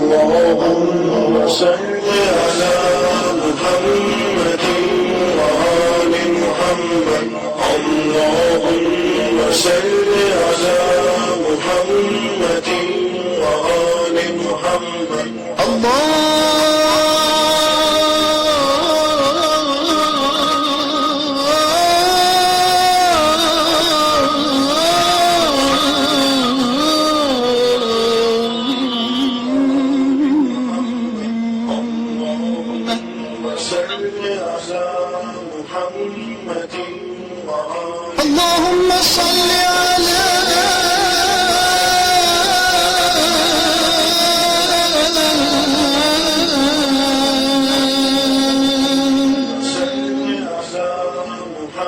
اللهم صل على محمد وآل محمد اللهم صل على محمد وآل محمد اللهم صل على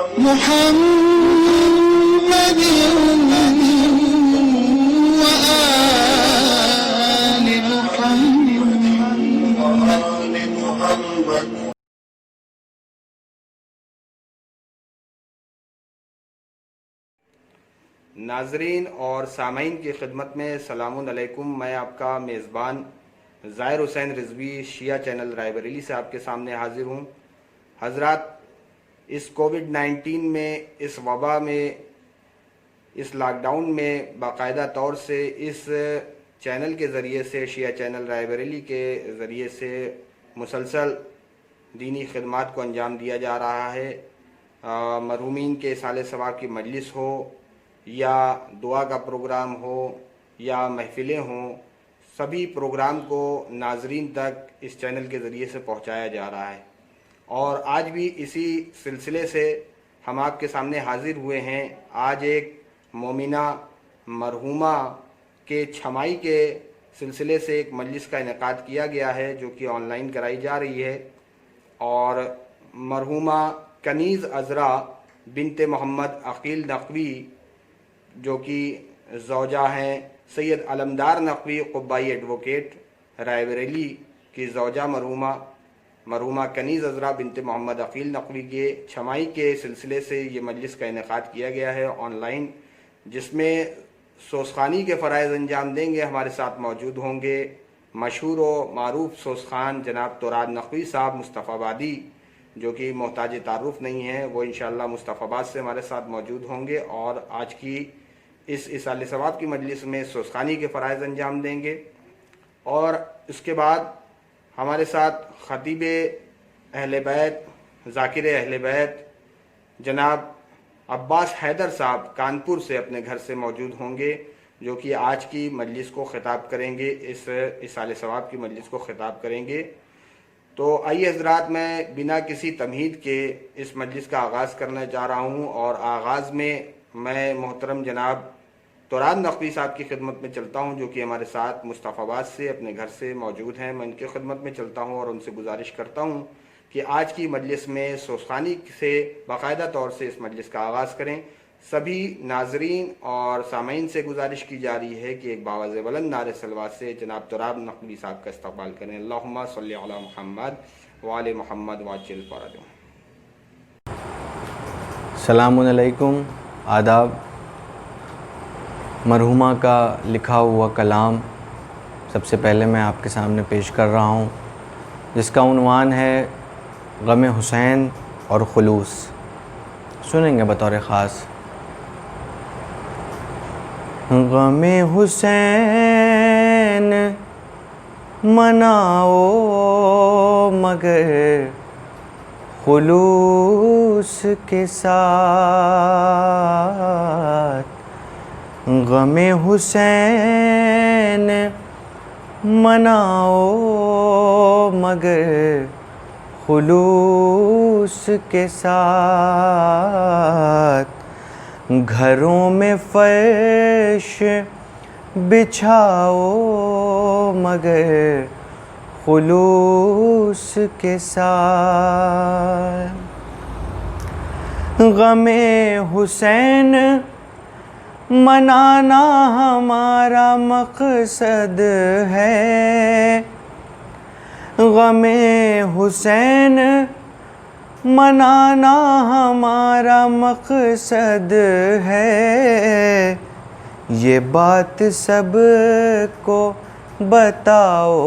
محمد وآل محمد. ناظرین اور سامعین کی خدمت میں سلام علیکم. میں آپ کا میزبان ظاہر حسین رضوی شیعہ چینل رائے بریلی سے آپ کے سامنے حاضر ہوں. حضرات، اس کووڈ-19 میں، اس وبا میں، اس لاک ڈاؤن میں باقاعدہ طور سے اس چینل کے ذریعے سے، شیعہ چینل رائے بریلی کے ذریعے سے مسلسل دینی خدمات کو انجام دیا جا رہا ہے. مرحومین کے اصالہ ثواب کی مجلس ہو یا دعا کا پروگرام ہو یا محفلیں ہوں، سبھی پروگرام کو ناظرین تک اس چینل کے ذریعے سے پہنچایا جا رہا ہے. اور آج بھی اسی سلسلے سے ہم آپ کے سامنے حاضر ہوئے ہیں. آج ایک مومنہ مرحومہ کے چھمائی کے سلسلے سے ایک مجلس کا انعقاد کیا گیا ہے جو کہ آن لائن کرائی جا رہی ہے. اور مرحومہ کنیز عذرا بنت محمد عقیل نقوی جو کہ زوجہ ہیں سید علمدار نقوی قبائی ایڈوکیٹ رائے بریلی کی زوجہ مرحومہ کنیز عذرا بنت محمد عقیل نقوی کے چھمائی کے سلسلے سے یہ مجلس کا انعقاد کیا گیا ہے آن لائن، جس میں سوسخانی کے فرائض انجام دیں گے. ہمارے ساتھ موجود ہوں گے مشہور و معروف سوسخان جناب توراد نقوی صاحب مصطفیٰ آبادی، جو کہ محتاج تعارف نہیں ہیں. وہ انشاءاللہ مصطفیٰ آباد سے ہمارے ساتھ موجود ہوں گے اور آج کی اس اصالہ ثواب کی مجلس میں سوسخانی کے فرائض انجام دیں گے. اور اس کے بعد ہمارے ساتھ خطیب اہل بیت، ذاکر اہل بیت جناب عباس حیدر صاحب کانپور سے اپنے گھر سے موجود ہوں گے، جو کہ آج کی مجلس کو خطاب کریں گے، اس اصالہ ثواب کی مجلس کو خطاب کریں گے. تو آئیے حضرات، میں بنا کسی تمہید کے اس مجلس کا آغاز کرنا چاہ رہا ہوں. اور آغاز میں محترم جناب توراد نقوی صاحب کی خدمت میں چلتا ہوں، جو کہ ہمارے ساتھ مصطفیٰ آباد سے اپنے گھر سے موجود ہیں. میں ان کی خدمت میں چلتا ہوں اور ان سے گزارش کرتا ہوں کہ آج کی مجلس میں سوسخانی سے باقاعدہ طور سے اس مجلس کا آغاز کریں. سبھی ناظرین اور سامعین سے گزارش کی جا رہی ہے کہ ایک باواز بلند نعرہ صلوات سے جناب توراد نقوی صاحب کا استقبال کریں. اللہم صلی علی محمد وآل محمد وعجل فرجهم. السلام علیکم، آداب. مرحومہ کا لکھا ہوا کلام سب سے پہلے میں آپ کے سامنے پیش کر رہا ہوں، جس کا عنوان ہے غم حسین اور خلوص. سنیں گے بطور خاص. غم حسین مناؤ مگر خلوص کے ساتھ. غم حسین مناؤ مگر خلوص کے ساتھ. گھروں میں فرش بچھاؤ مگر خلوص کے ساتھ. غم حسین منانا ہمارا مقصد ہے. غم حسین منانا ہمارا مقصد ہے. یہ بات سب کو بتاؤ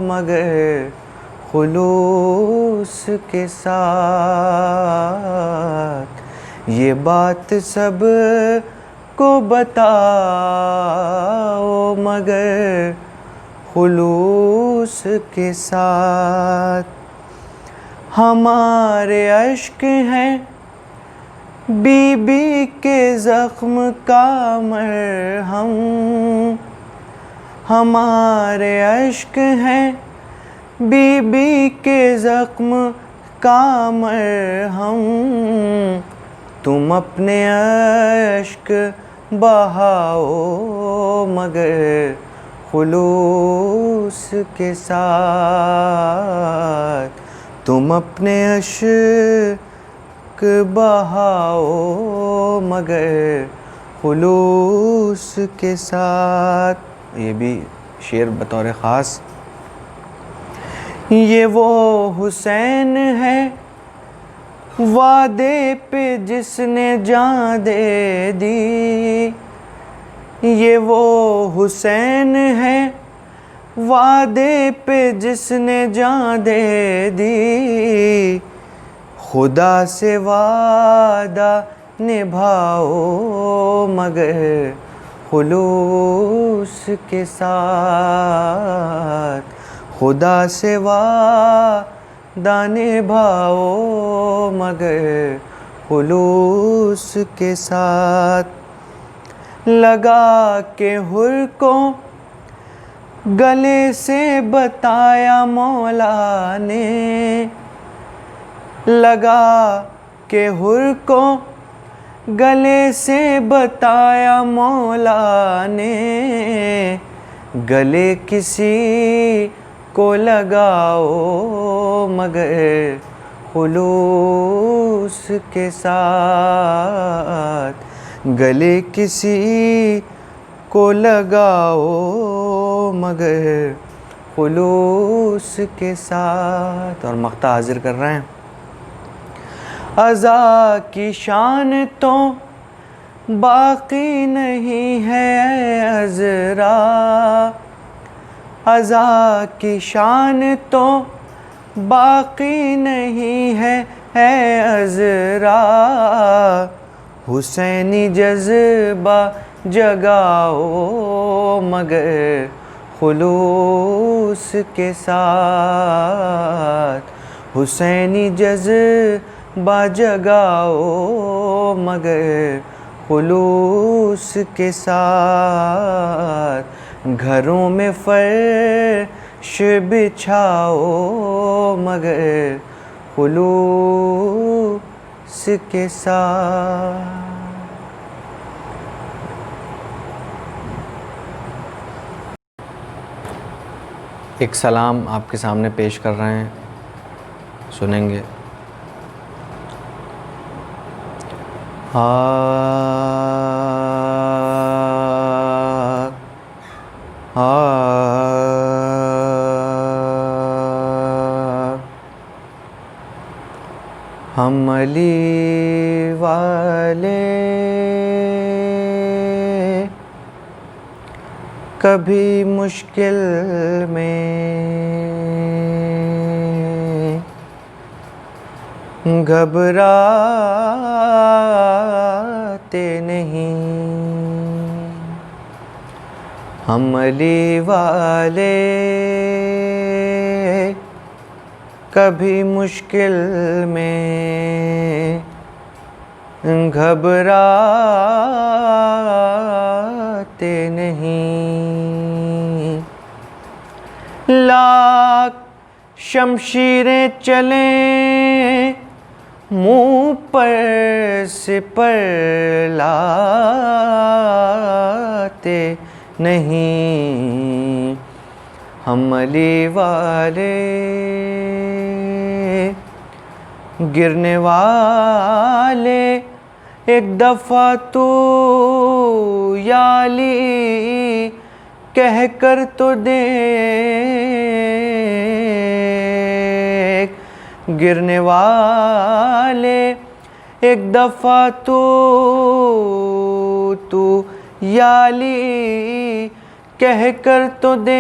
مگر خلوص کے ساتھ، یہ بات سب کو بتاؤ مگر خلوص کے ساتھ۔ ہمارے اشک ہیں بی بی کے زخم کا مرہم، ہمارے اشک ہیں بی بی کے زخم کا مرہم، تم اپنے اشک بہاؤ مگر خلوص کے ساتھ، تم اپنے اشک بہاؤ مگر خلوص کے ساتھ۔ یہ بھی شعر بطور خاص۔ یہ وہ حسین ہے وعدے پہ جس نے جان دے دی، یہ وہ حسین ہے وعدے پہ جس نے جان دے دی، خدا سے وعدہ نبھاؤ مگر خلوص کے ساتھ، خدا سے وعدہ نبھاؤ مگر خلوص کے ساتھ۔ لگا کے حر کو گلے سے بتایا مولا نے، لگا کے حر کو گلے سے بتایا مولا نے، گلے کسی کو لگاؤ مگر خلوص کے ساتھ، گلے کسی کو لگاؤ مگر خلوص کے ساتھ۔ اور مقطع حاضر کر رہے ہیں۔ عزا کی شان تو باقی نہیں ہے عذرا، عزا کی شان تو باقی نہیں ہے عذرا، حسینی جذبہ جگاؤ مگر خلوص کے ساتھ، حسینی جذبہ جگاؤ مگر خلوص کے ساتھ، گھروں میں فرش بچھاؤ مگر خلوص کے ساتھ۔ ایک سلام آپ کے سامنے پیش کر رہے ہیں، سنیں گے۔ ہم علی والے کبھی مشکل میں گھبراتے نہیں، ہم علی والے کبھی مشکل میں گھبراتے نہیں، لاکھ شمشیریں چلیں منہ پر سپر لاتے نہیں، ہم علی والے گرنے والے ایک دفعہ تو یا علی کہہ کر تو دیکھ، گرنے والے ایک دفعہ تو یا علی کہہ کر تو دیکھ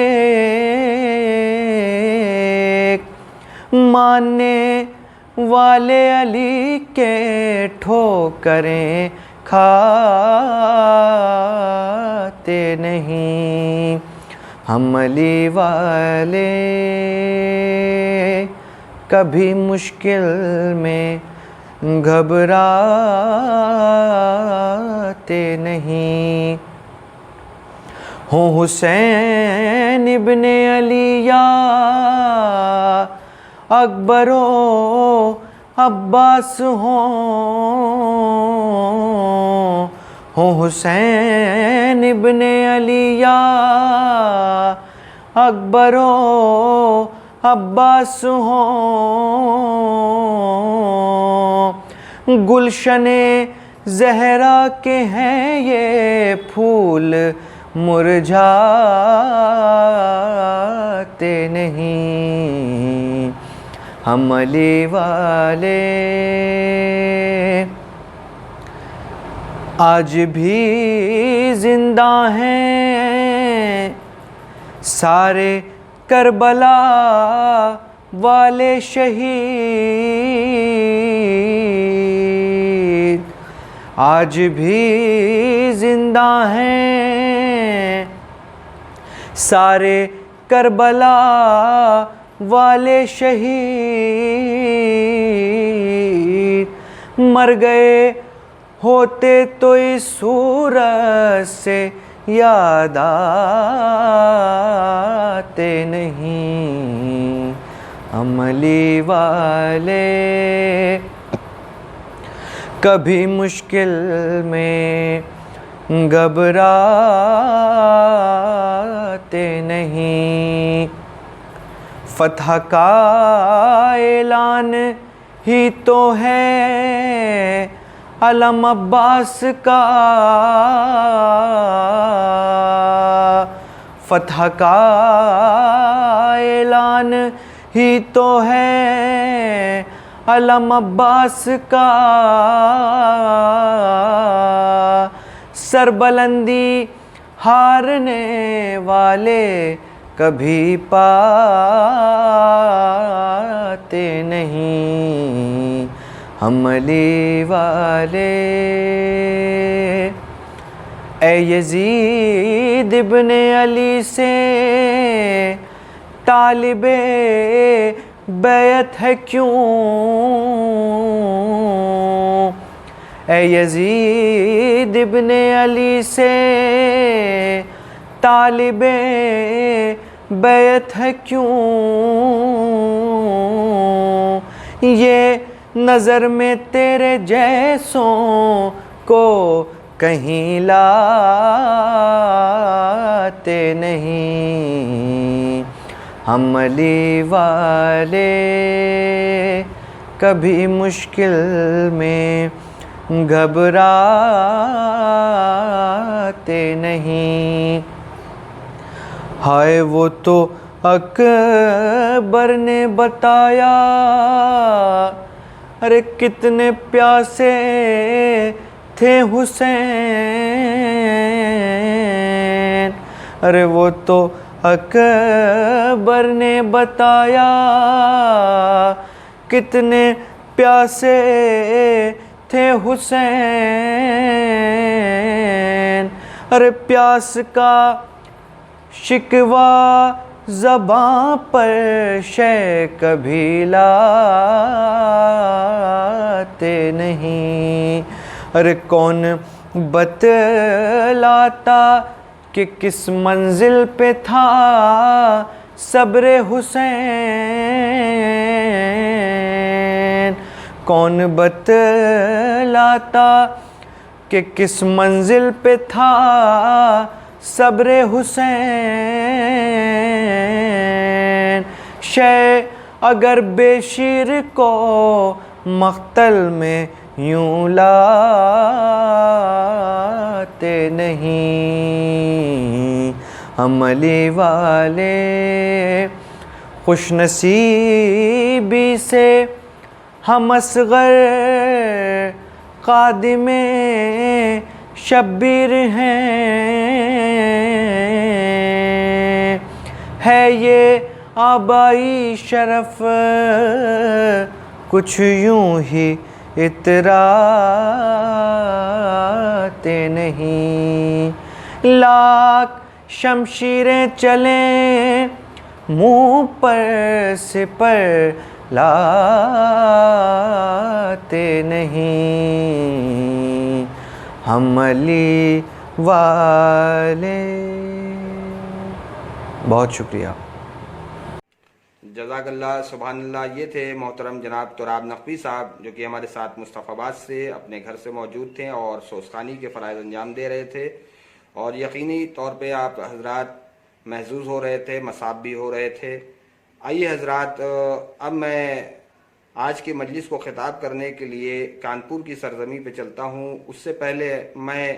ماننے والے علی کے ٹھوکریں کھاتے نہیں. ہم علی والے کبھی مشکل میں گھبراتے نہیں. ہوں حسین ابن علی یا اکبر و عباس ہوں حسین ابن علی یا اکبر و عباس ہوں. گلشن زہرا کے ہیں یہ پھول مرجھاتے نہیں. ہم علی والے آج بھی زندہ ہیں سارے کربلا والے شہید. آج بھی زندہ ہیں سارے کربلا والے شہید. مر گئے ہوتے تو اس صورت سے یاد آتے نہیں. ہم علی والے کبھی مشکل میں گھبراتے نہیں. فتح کا اعلان ہی تو ہے علم عباس کا. فتح کا اعلان ہی تو ہے علم عباس کا. سربلندی ہارنے والے کبھی پاتے نہیں. ہم علی والے اے یزید ابن علی سے طالب بیعت ہے کیوں. اے یزید ابن علی سے طالب بیعت ہے کیوں. یہ نظر میں تیرے جیسوں کو کہیں لاتے نہیں. ہم علی والے کبھی مشکل میں گھبراتے نہیں. ہائے وہ تو اکبر نے بتایا ارے کتنے پیاسے تھے حسین. ارے وہ تو اکبر نے بتایا کتنے پیاسے تھے حسین. ارے پیاس کا شکوہ زباں پر شے کبھی لاتے نہیں. ارے کون بتلاتا کہ کس منزل پہ تھا صبر حسین. کون بتلاتا کہ کس منزل پہ تھا صبر حسین. شے اگر بے شیر کو مقتل میں یوں لاتے نہیں. ہم علی والے خوش نصیبی سے ہم اصغر قادم شبیر ہیں. ہے یہ آبائی شرف کچھ یوں ہی اتراتے نہیں، لاکھ شمشیریں چلیں منہ پر سے پر لاتے نہیں، ہم علی والے۔ بہت شکریہ۔ جزاک اللہ، سبحان اللہ۔ یہ تھے محترم جناب تراب نقوی صاحب، جو کہ ہمارے ساتھ مصطفی آباد سے اپنے گھر سے موجود تھے اور سوزخانی کے فرائض انجام دے رہے تھے، اور یقینی طور پہ آپ حضرات محظوظ ہو رہے تھے، مصاب بھی ہو رہے تھے۔ آئیے حضرات، اب میں آج کی مجلس کو خطاب کرنے کے لیے کانپور کی سرزمین پہ چلتا ہوں۔ اس سے پہلے میں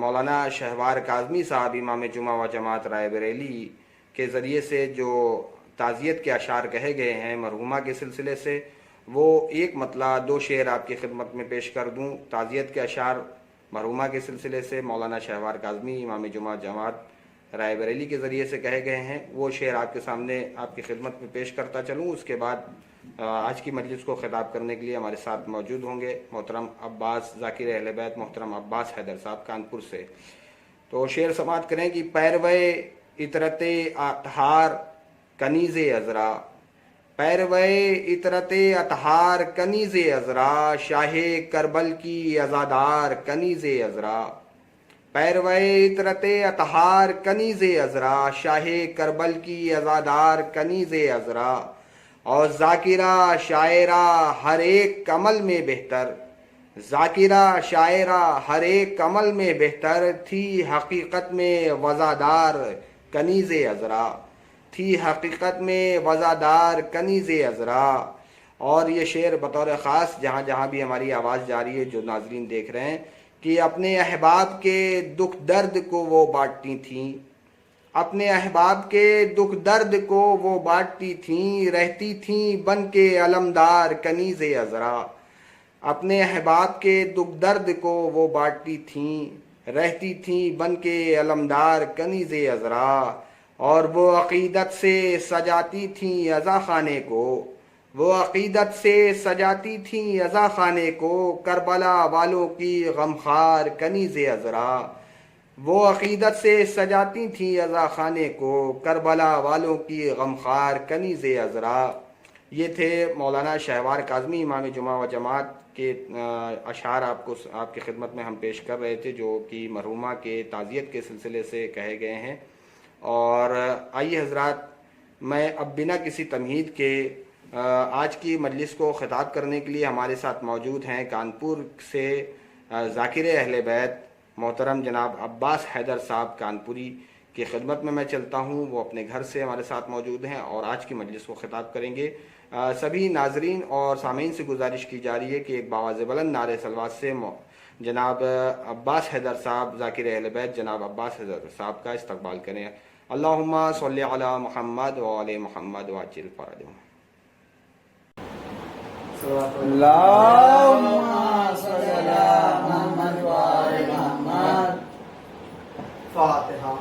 مولانا شہوار کاظمی صاحب امام جمعہ و جماعت رائے بریلی کے ذریعے سے جو تعزیت کے اشعار کہے گئے ہیں مرحومہ کے سلسلے سے، وہ ایک مطلع 2 شعر آپ کی خدمت میں پیش کر دوں۔ تعزیت کے اشعار مرحومہ کے سلسلے سے مولانا شہوار کاظمی امام جمعہ جماعت رائے بریلی کے ذریعے سے کہے گئے ہیں، وہ شعر آپ کے سامنے آپ کی خدمت میں پیش کرتا چلوں۔ اس کے بعد آج کی مجلس کو خطاب کرنے کے لیے ہمارے ساتھ موجود ہوں گے محترم عباس ذاکر اہل بیت، محترم عباس حیدر صاحب کانپور سے۔ تو شعر سماعت کریں کہ پیروے اطرت اطہار کنیز عذرا، پیروے اطرت اطہار کنیز عذرا، شاہ کربل کی عزادار کنیز عذرا، پیروے اطرت اطہار کنیز عذرا، شاہ کربل کی عزادار کنیز عذرا، اور ذاکرہ شاعرہ ہر ایک عمل میں بہتر، ذاکرہ شاعرہ ہر ایک عمل میں بہتر، تھی حقیقت میں وزادار کنیز عذرا، تھی حقیقت میں وزادار کنیز عذرا۔ اور یہ شعر بطور خاص جہاں جہاں بھی ہماری آواز جا رہی ہے، جو ناظرین دیکھ رہے ہیں، کہ اپنے احباب کے دکھ درد کو وہ بانٹتی تھیں، اپنے احباب کے دکھ درد کو وہ بانٹتی تھیں، رہتی تھیں بن کے علمدار کنیز عذرا، اپنے احباب کے دکھ درد کو وہ بانٹتی تھیں، رہتی تھیں بن کے علمدار کنیز عذرا، اور وہ عقیدت سے سجاتی تھیں عزا خانے کو، وہ عقیدت سے سجاتی تھیں عزا خانے کو، کربلا والوں کی غمخوار کنیز عذرا، وہ عقیدت سے سجاتی تھیں عزا خانے کو، کربلا والوں کی غمخوار کنیز عذرا۔ یہ تھے مولانا شہوار کاظمی امام جمعہ و جماعت کے اشعار آپ کی خدمت میں ہم پیش کر رہے تھے، جو کہ مرحومہ کے تعزیت کے سلسلے سے کہے گئے ہیں۔ اور آئیے حضرات، میں اب بنا کسی تمہید کے آج کی مجلس کو خطاب کرنے کے لیے ہمارے ساتھ موجود ہیں کانپور سے ذاکر اہل بیت محترم جناب عباس حیدر صاحب کانپوری کی خدمت میں چلتا ہوں۔ وہ اپنے گھر سے ہمارے ساتھ موجود ہیں اور آج کی مجلس کو خطاب کریں گے۔ سبھی ناظرین اور سامعین سے گزارش کی جا رہی ہے کہ ایک باواز بلند نعرے صلوات سے جناب عباس حیدر صاحب ذاکر اہل بیت جناب عباس حیدر صاحب کا استقبال کریں۔ اللہم صلی علی محمد وعلی محمد وعجل فرجهم۔ اللهم صل على محمد وآل محمد۔ فاتحہ۔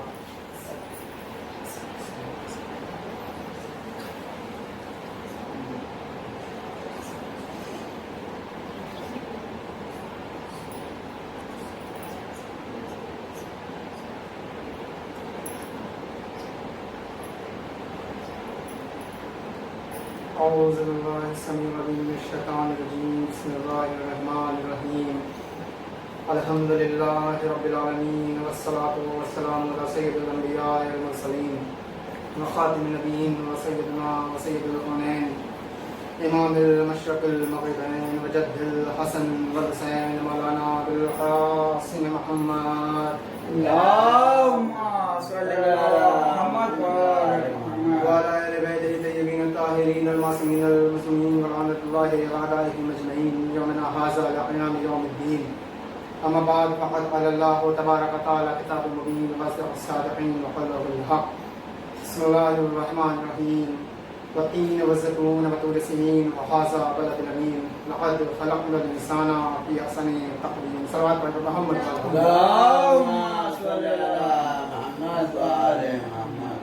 اعوذ باللہ السمیع العلیم من الشیطان الرجیم، بسم اللہ الرحمن الرحیم، الحمد للہ رب العالمین، والصلاة والسلام علی سید الانبیاء والمرسلین، وخاتم النبیین، وسیدنا وسید الکونین، امام المشرق المغربین، وجد الحسن والحسین، مولانا ابوالقاسم محمد۔ اللہم صل علی محمد وعلى آل بیتہ الطیبین الطاہرین المعصومین المعصومین، ولعنۃ اللہ علی اعدائہم اجمعین، یومنا ھذا الی قیام یوم الدین۔ اما بعد فقد قال اللہ تبارک وتعالی کتاب المبین واصدق الصادقین وقوله الحق۔ بسم اللہ الرحمن الرحیم، والتین والزیتون وطور سینین وھذا بلد الامین، لقد خلقنا الانسان فی احسن تقویم۔ صلوات پر محمد۔ اللہم صل علی محمد وآل محمد۔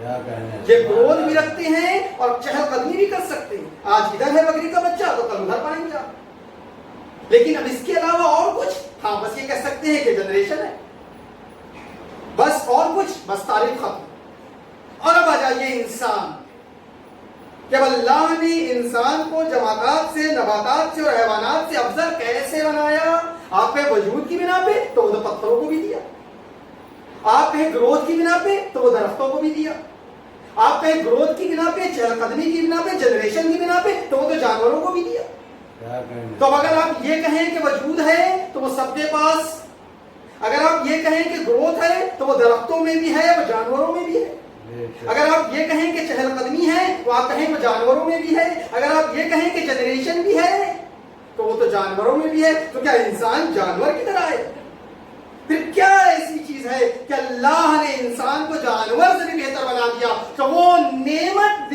یہ گروتھ بھی رکھتے ہیں اور چہل قدمی بھی کر سکتے ہیں. آج ادھر ہے بکری کا بچہ تو کل ادھر پائیں گے آپ. لیکن اب اس کے علاوہ اور کچھ؟ ہاں بس یہ کہہ سکتے ہیں کہ جنریشن ہے بس. اور کچھ؟ بس تاریخ ختم. اور اب آ جائیے انسان. جب اللہ نے انسان کو جماعات سے، نباتات سے اور حیوانات سے افضل کیسے بنایا؟ آپ کے وجود کی بنا پہ تو وہ پتھروں کو بھی دیا، آپ کے گروتھ کی بنا پہ تو وہ درختوں کو بھی دیا، آپ کے گروتھ کی بنا پہ، چہل قدمی کی بنا پہ، جنریشن کی بنا پہ تو وہ تو جانوروں کو بھی دیا. تو اگر آپ یہ کہیں کہ وجود ہے تو وہ سب کے پاس، اگر آپ یہ کہیں کہ گروتھ ہے تو وہ درختوں میں بھی ہے، وہ جانوروں میں بھی ہے. اگر آپ یہ کہیں کہ چہل قدمی ہے تو آپ کہیں وہ جانوروں میں بھی ہے. اگر آپ یہ کہیں کہ جنریشن بھی ہے تو وہ تو جانوروں میں بھی ہے. تو کیا انسان جانور کی طرح ہے؟ پھر کیا ایسی چیز ہے کہ اللہ نے انسان کو جانور سے بھی بہتر بنا دیا؟ تو وہ نعمت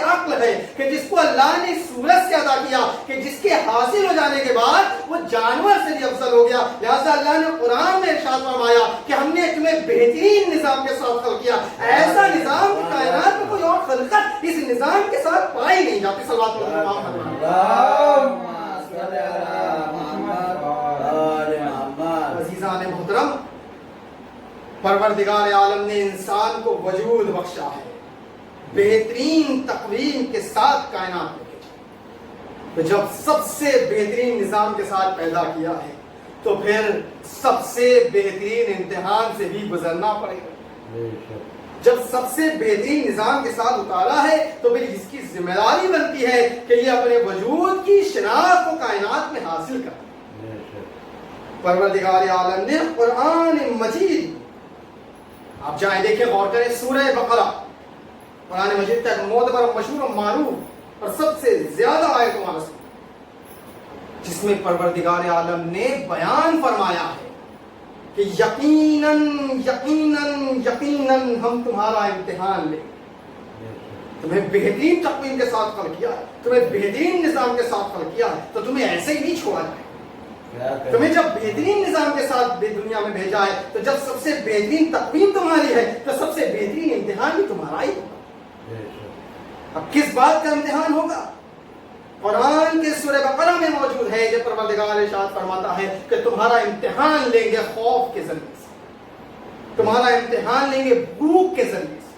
عقل ہے کہ جس کو اللہ نے سورج سے ادا کیا، کہ جس کے حاصل ہو جانے کے بعد وہ جانور سے بھی افضل ہو گیا. لہٰذا اللہ نے قرآن میں ارشاد فرمایا کہ ہم نے تمہیں بہترین نظام کے ساتھ خلق کیا. ایسا نظام کائنات میں کوئی اور خلقت اس نظام کے ساتھ پائی نہیں جاتی. صلوات عزیزان محترم، پروردگار عالم نے انسان کو وجود بخشا ہے، بہترین تقویم کے ساتھ کائنات میں بھیجا. تو جب سب سے بہترین نظام کے ساتھ پیدا کیا ہے تو پھر سب سے بہترین امتحان سے بھی گزرنا پڑے گا. جب سب سے بہترین نظام کے ساتھ اتارا ہے تو پھر اس کی ذمہ داری بنتی ہے کہ یہ اپنے وجود کی شناخت کو کائنات میں حاصل کرے. پروردگار عالم نے قرآن مجید، آپ جائیں دیکھیں غور کریں، سورہ بقرہ قرآن مجید کا ایک معتبر، مشہور و معروف اور سب سے زیادہ آیتوں والا سورہ، جس میں پروردگار عالم نے بیان فرمایا ہے کہ یقیناً یقیناً یقیناً ہم تمہارا امتحان لیں. تمہیں بہترین تقویم کے ساتھ خلق کیا ہے، تمہیں بہترین نظام کے ساتھ خلق کیا ہے، تو تمہیں ایسے ہی نہیں چھوڑا جائے. تمہیں جب بہترین نظام کے ساتھ دنیا میں بھیجا ہے تو جب سب سے بہترین تقویم تمہاری ہے تو سب سے بہترین امتحان بھی تمہارا ہی ہوگا. اب کس بات کا امتحان ہوگا؟ قرآن کے سورہ بقرہ میں موجود ہے. جب پروردگار ارشاد فرماتا ہے کہ تمہارا امتحان لیں گے خوف کے ذریعے سے، تمہارا امتحان لیں گے بھوک کے ذریعے سے،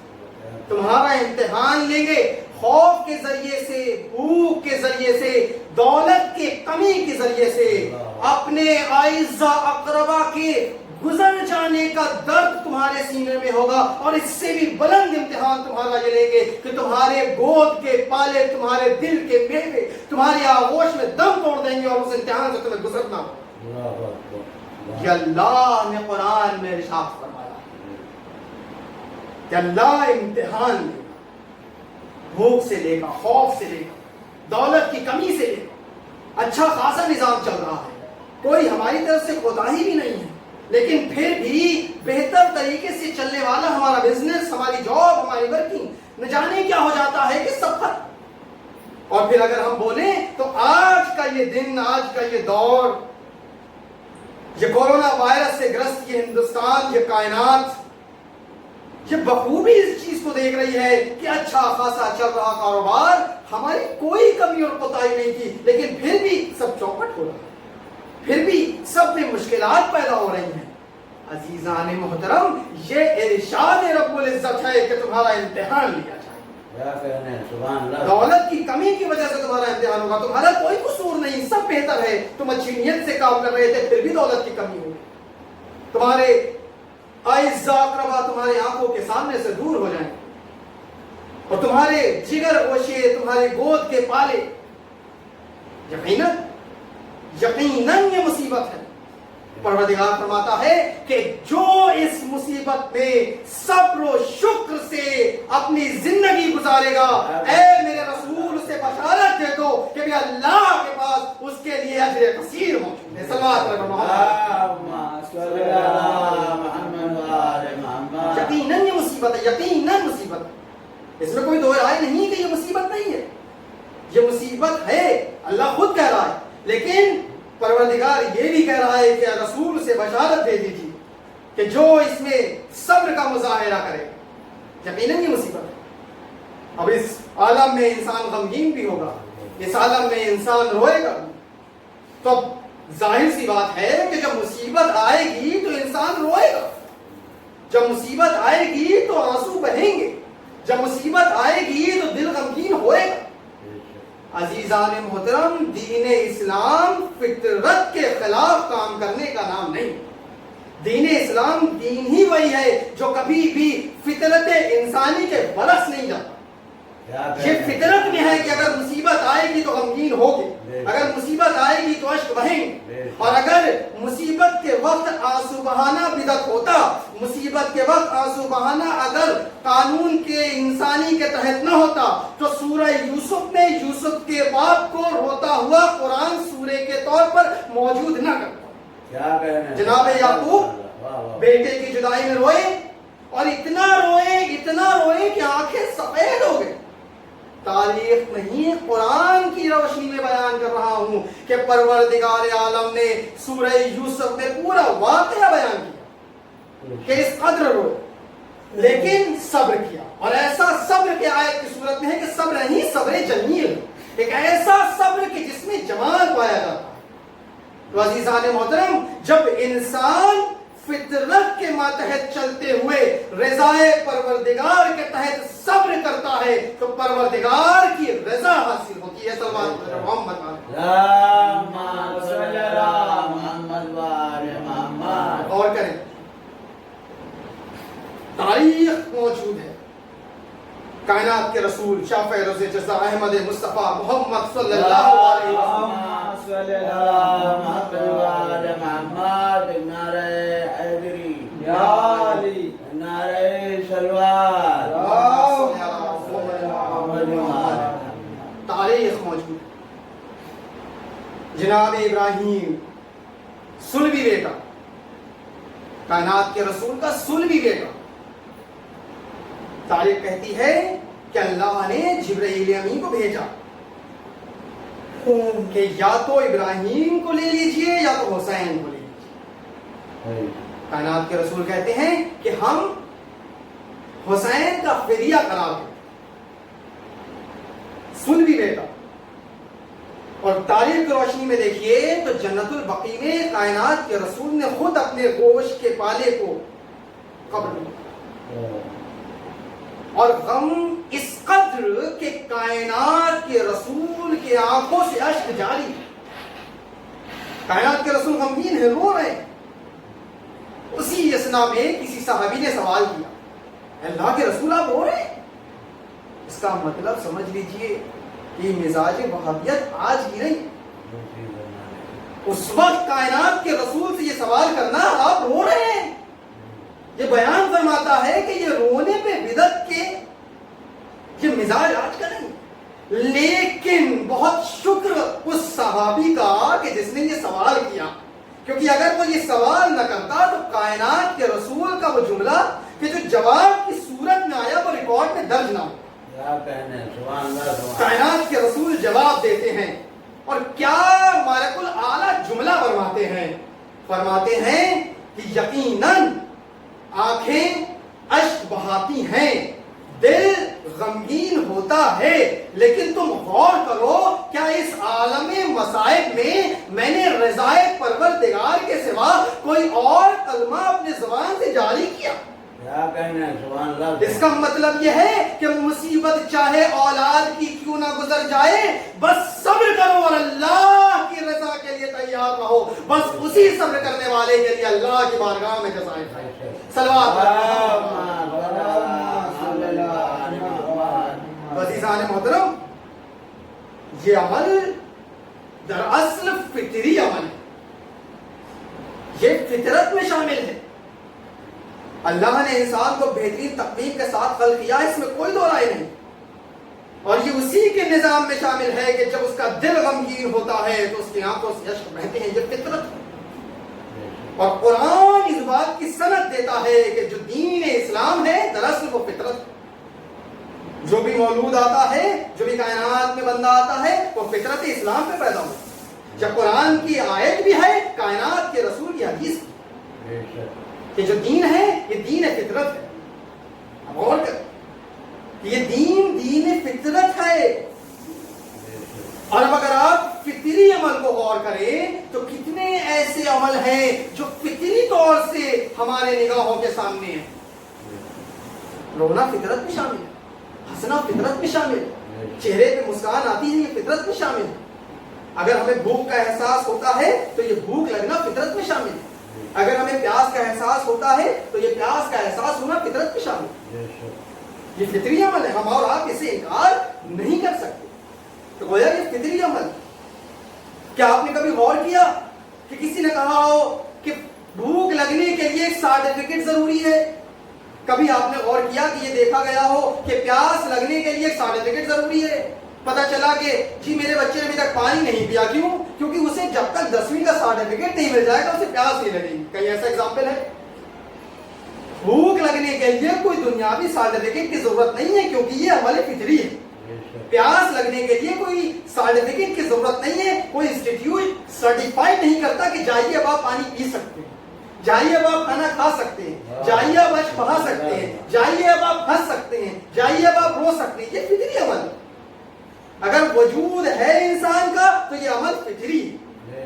تمہارا امتحان لیں گے خوف کے ذریعے سے، بھوک کے ذریعے سے، دولت کے کمی کے ذریعے سے، اپنے اعزا اقربا کے گزر جانے کا درد تمہارے سینے میں ہوگا. اور اس سے بھی بلند امتحان تمہارا یہ لیں گے کہ تمہارے گود کے پالے، تمہارے دل کے میوے تمہاری آغوش میں دم توڑ دیں گے اور اس امتحان سے تمہیں گزرنا ہوگا. یہ اللہ نے قرآن میں ارشاد فرمایا کہ اللہ امتحان لے گا، بھوک سے لے گا، خوف سے لے گا، دولت کی کمی سے لے گا. اچھا خاصا نظام چل رہا ہے، کوئی ہماری طرف سے کوتاہی بھی نہیں ہے، لیکن پھر بھی بہتر طریقے سے چلنے والا ہمارا بزنس، ہماری جاب، ہماری ورکنگ، نہ جانے کیا ہو جاتا ہے کہ سب ختم. اور پھر اگر ہم بولیں تو آج کا یہ دن، آج کا یہ دور، یہ کورونا وائرس سے گرست یہ ہندوستان، یہ کائنات، یہ بخوبی اس چیز کو دیکھ رہی ہے کہ اچھا خاصا چل رہا کاروبار، ہماری کوئی کمی اور کوتاہی نہیں تھی، لیکن پھر بھی سب چوپٹ ہو رہا ہے، پھر بھی سب میں مشکلات پیدا ہو رہی ہیں. عزیزان محترم، یہ ارشاد رب العزت ہے کہ تمہارا امتحان لیا جائے. دولت کی کمی کی وجہ سے تمہارا امتحان ہوگا، تمہارا کوئی قصور نہیں، سب بہتر ہے، تم اچھی نیت سے کام کر رہے تھے پھر بھی دولت کی کمی ہوگی، تمہارے اعزا اقربا تمہاری آنکھوں کے سامنے سے دور ہو جائیں اور تمہارے جگر گوشے، تمہارے گود کے پالے. یقیناً یقیناً یہ مصیبت ہے. پروردگار فرماتا ہے کہ جو اس مصیبت میں صبر و شکر سے اپنی زندگی گزارے گا، اے میرے رسول اسے بشارت دے دو کہ بھی اللہ کے پاس اس کے لیے اجر کثیر موجود ہے. صلوات یقیناً یہ مصیبت ہے، یقیناً مصیبت ہے، اس میں کوئی دو رائے نہیں کہ یہ مصیبت نہیں ہے، یہ مصیبت ہے، اللہ خود کہہ رہا ہے. لیکن پروردگار یہ بھی کہہ رہا ہے کہ رسول سے بشارت دے دیجیے کہ جو اس میں صبر کا مظاہرہ کرے، یقیناً یہ مصیبت ہے۔ اب اس عالم میں انسان غمگین بھی ہوگا، اس عالم میں انسان روئے گا، تو اب ظاہر سی بات ہے کہ جب مصیبت آئے گی تو انسان روئے گا، جب مصیبت آئے گی تو آنسو بہیں گے، جب مصیبت آئے گی تو دل غمگین ہوئے گا۔ عزیزان محترم، دین اسلام فطرت کے خلاف کام کرنے کا نام نہیں۔ دین اسلام دین ہی وہی ہے جو کبھی بھی فطرت انسانی کے برعکس نہیں جاتا۔ یہ فطرت میں ہے کہ اگر مصیبت آئے گی تو غمگین ہوگے، اگر مصیبت آئے گی تو اشک بہیں گے، اور اگر مصیبت کے وقت آنسو بہانا بدعت ہوتا، مصیبت کے وقت آنسو بہانا اگر قانون کے انسانی کے تحت نہ ہوتا تو سورہ یوسف میں یوسف کے باپ کو روتا ہوا قرآن سورہ کے طور پر موجود نہ کرتا۔ جناب یعقوب بیٹے کی جدائی میں روئے، اور اتنا روئے کہ آنکھیں سفید ہو گئے۔ تاریخ نہیں، قرآن کی روشنی میں بیان کر رہا ہوں کہ پروردگار عالم نے سورہ یوسف میں پورا واقعہ بیان کیا کہ اس قدر روئے لیکن صبر کیا، اور ایسا صبر کے آیت کی صورت میں ہے کہ صبر نہیں، صبر جمیل، ایک ایسا صبر کہ جس میں جمال پایا جاتا ہے۔ تو عزیزان محترم، جب انسان فطرت کے ماتحت چلتے ہوئے رضائے پروردگار کے تحت صبر کرتا ہے تو پروردگار کی رضا حاصل ہوتی ہے۔ صلوات محمد اور کریں، تاریخ موجود ہے، کائنات کے رسول شافع روز جزا احمد مصطفیٰ محمد صلی اللہ علیہ وسلم تاریخ موجود ہے۔ جناب ابراہیم سلبی بیٹا، کائنات کے رسول کا سلبی بیٹا، تاریخ کہتی ہے کہ اللہ نے جبرائیل امین کو بھیجا کہ یا تو ابراہیم کو لے لیجئے یا تو حسین کو لے لیجئے۔ کائنات کے رسول کہتے ہیں کہ ہم حسین کا فدیہ قرار دیں، سلبی بیٹا۔ اور تاریخ کی روشنی میں دیکھیے تو جنت البقیع میں کائنات کے رسول نے خود اپنے گوشت کے پالے کو قبر میں، اور غم اس قدر کہ کائنات کے رسول کے آنکھوں سے اشک جاری ہے۔ کائنات کے رسول غمگین ہے، رو رہے ہیں۔ اسی اسنا میں کسی صحابی نے سوال کیا، اللہ کے رسول آپ رو رہے ہیں؟ اس کا مطلب سمجھ لیجئے کہ مزاج وہابیت آج کی نہیں، اس وقت کائنات کے رسول سے یہ سوال کرنا آپ رو رہے ہیں، یہ بیان فرماتا ہے کہ یہ رونے پہ بدعت کے یہ مزاج آج کا نہیں۔ لیکن بہت شکر اس صحابی کا کہ جس نے یہ سوال کیا، کیونکہ اگر وہ یہ سوال نہ کرتا تو کائنات کے رسول کا وہ جملہ کہ جو جواب کی صورت میں آیا وہ ریکارڈ میں درج نہ ہو۔ کائنات کے رسول جواب دیتے ہیں، اور کیا مالک الاعلیٰ جملہ فرماتے ہیں کہ یقیناً آنکھیں اشک بہاتی ہیں، دل غمگین ہوتا ہے، لیکن تم غور کرو کیا اس عالم مصائب میں نے رضائے پروردگار کے سوا کوئی اور کلمہ اپنے زبان سے جاری کیا؟ اس کا مطلب یہ ہے کہ مصیبت چاہے اولاد کی کیوں نہ گزر جائے، بس صبر کرو اور اللہ کی رضا کے لیے تیار رہو، بس اسی صبر کرنے والے کے لیے اللہ کی بارگاہ میں جزائے ہے۔ صلوات عزیزان محترم، یہ عمل دراصل فطری عمل ہے، یہ فطرت میں شامل ہے۔ اللہ نے انسان کو بہترین تقویم کے ساتھ خلق کیا، اس میں کوئی دو رائے نہیں، اور یہ اسی کے نظام میں شامل ہے کہ جب اس کا دل غمگین ہوتا ہے تو اس کی آنکھوں سے اشک بہتے ہیں، یہ فطرت ہے۔ اور قرآن اس بات کی سند دیتا ہے کہ جو دین اسلام ہے دراصل وہ فطرت ہے۔ جو بھی مولود آتا ہے، جو بھی کائنات میں بندہ آتا ہے، وہ فطرت اسلام پہ پیدا ہوتا ہے۔ جب قرآن کی آیت بھی ہے، کائنات کے رسول کی حدیث کہ جو دین ہے یہ دین فطرت ہے۔ اب غور کر، یہ دین فطرت ہے. اور اب اگر آپ فطری عمل کو غور کریں تو کتنے ایسے عمل ہیں جو فطری طور سے ہمارے نگاہوں کے سامنے ہیں. رونا فطرت میں شامل ہے، ہنسنا فطرت میں شامل ہے، چہرے پہ مسکان آتی ہے یہ فطرت میں شامل ہے. اگر ہمیں بھوک کا احساس ہوتا ہے تو یہ بھوک لگنا فطرت میں شامل ہے. اگر ہمیں پیاس کا احساس ہوتا ہے تو یہ پیاس کا احساس ہونا فطرت میں شامل ہے. یہ فطری عمل ہے، ہم اور آپ اسے انکار نہیں کر سکتے. تو گویا یہ فطری عمل. کیا آپ نے کبھی غور کیا کہ کسی نے کہا ہو کہ بھوک لگنے کے لیے ایک سرٹیفکیٹ ضروری ہے؟ کبھی آپ نے غور کیا کہ یہ دیکھا گیا ہو کہ پیاس لگنے کے لیے ایک سرٹیفکیٹ ضروری ہے؟ پتا چلا کہ جی میرے بچے نے ابھی تک پانی نہیں پیا. کیوں؟ کیونکہ اسے جب تک 10ویں کا سرٹیفکیٹ نہیں مل جائے گا اسے پیاس نہیں لگے گی. کہیں ایسا ایگزامپل ہے؟ بھوک لگنے کے لیے کوئی دنیاوی سرٹیفکیٹ کی ضرورت نہیں ہے کیونکہ یہ عمل فطری ہے. پیاس لگنے کے لیے کوئی سرٹیفکیٹ کی ضرورت نہیں ہے. کوئی انسٹیٹیوٹ سرٹیفائی نہیں کرتا کہ جائیے اب آپ پانی پی سکتے ہیں، جائیے اب آپ کھانا کھا سکتے ہیں، جائیے اب اشک بہا سکتے ہیں، جائیے اب آپ ہنس سکتے ہیں، جائیے اب آپ رو سکتے ہیں. یہ فطری عمل ہے. اگر وجود ہے انسان کا تو یہ عمل فطری ہے.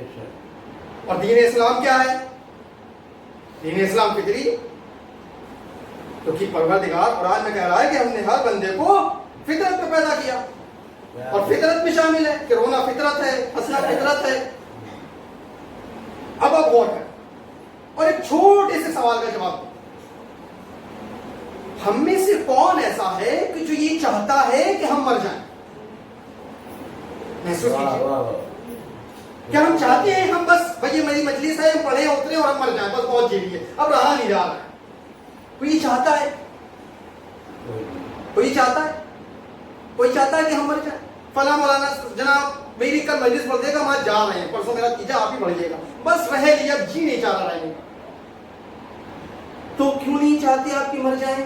اور دین اسلام کیا ہے؟ دین اسلام فطری ہے کیونکہ پروردگار قرآن میں کہہ رہا ہے کہ ہم نے ہر بندے کو فطرت پہ پیدا کیا اور فطرت میں شامل ہے کہ رونا فطرت ہے، ہنسنا فطرت ہے. اب آپ غور کریں اور ایک چھوٹے سے سوال کا جواب دیں. ہم میں سے کون ایسا ہے کہ جو یہ چاہتا ہے کہ ہم مر جائیں؟ محسوس کیجیے. کیا ہم چاہتے ہیں ہم بس بھائی یہ میری مجلس ہے، ہم پڑھیں اتریں اور ہم مر جائیں، بس بہت جیلی ہے، اب رہا نہیں جا رہا ہے؟ کوئی چاہتا ہے؟ کوئی چاہتا ہے؟ کوئی چاہتا ہے کہ ہم مر جائیں؟ فلاں مولانا جناب میری کل مجلس پڑھ دے گا، ہم آج جا رہے ہیں، پرسوں میرا تیجا آپ ہی پڑھیے گا، بس رہ لیا، جی نہیں چاہ رہا رہے. تو کیوں نہیں چاہتے آپ کی مر جائیں؟